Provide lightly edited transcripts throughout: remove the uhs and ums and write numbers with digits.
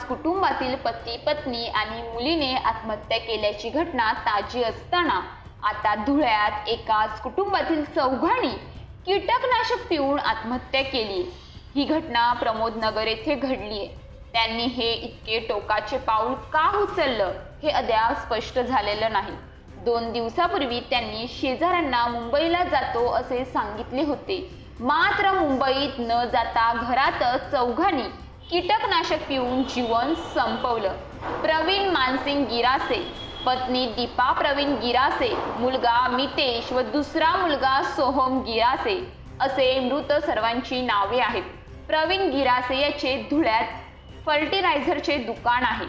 कुटुंबातील पती पत्नी आणि मुलीने आत्महत्या केल्याची घटना ताजी असताना आता धुळ्यात एकाच कुटुंबातील चौघांनी कीटकनाशक पिऊन आत्महत्या केली। ही घटना प्रमोद नगर येथे घडली आहे। त्यांनी हे इतके टोकाचे पाऊल का उचललं हे अद्याप स्पष्ट झालेलं नाही। 2 दिवसापूर्वी त्यांनी शेजाऱ्यांना मुंबईला जातो असे सांगितले होते, मात्र मुंबईत न जाता घरातच चौघांनी कीटकनाशक पिऊन जीवन संपवलं। प्रवीण मानसिंग गिरासे, पत्नी दीपा प्रवीण गिरासे, मुलगा मितेश व दुसरा मुलगा सोहम गिरासे असे मृत सर्वांची नावे आहेत। प्रवीण गिरासे याचे धुळ्यात फर्टिलायझरचे दुकान आहे।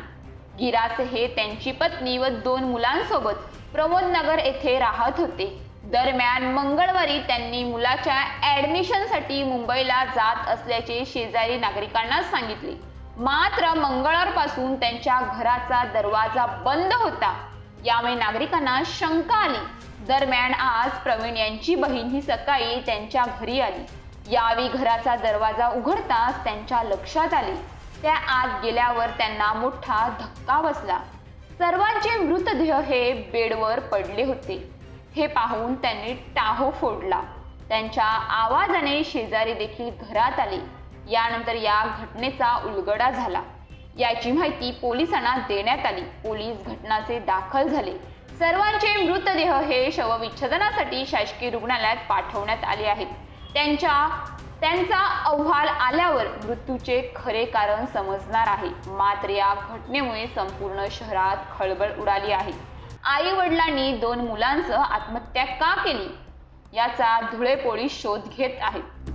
गिरासे हे त्यांची पत्नी व 2 मुलांसोबत प्रमोद नगर येथे राहत होते। दरम्यान मंगळवारी त्यांनी मुलाच्या ॲडमिशनसाठी मुंबईला जात असल्याचे शेजारी नागरिकांना सांगितले, मात्र मंगळवारपासून त्यांच्या घराचा दरवाजा बंद होता। यामुळे नागरिकांना शंका आली। दरम्यान आज प्रवीण यांची बहीण ही सकाळी त्यांच्या घरी आली। यावेळी घराचा दरवाजा उघडताच त्यांच्या लक्षात आले। त्या आत गेल्यावर त्यांना मोठा धक्का बसला। सर्वांचे मृतदेह हे बेडवर पडले होते। हे पाहून त्यांनी टाहो फोडला। त्यांच्या आवाजाने शेजारी देखील घरात आले। यानंतर या घटनेचा उलगडा झाला। याची माहिती पोलिसांना देण्यात आली। पोलीस घटनास्थळी दाखल झाले। सर्वांचे मृतदेह हे शवविच्छेदनासाठी शासकीय रुग्णालयात पाठवण्यात आले आहेत। त्यांचा अहवाल आल्यावर मृत्यूचे खरे कारण समजणार आहे। मात्र या घटनेमुळे संपूर्ण शहरात खळबळ उडाली आहे। आई वडिलांनी 2 मुलांसह आत्महत्या का केली याचा धुळे पोलीस शोध घेत आहेत।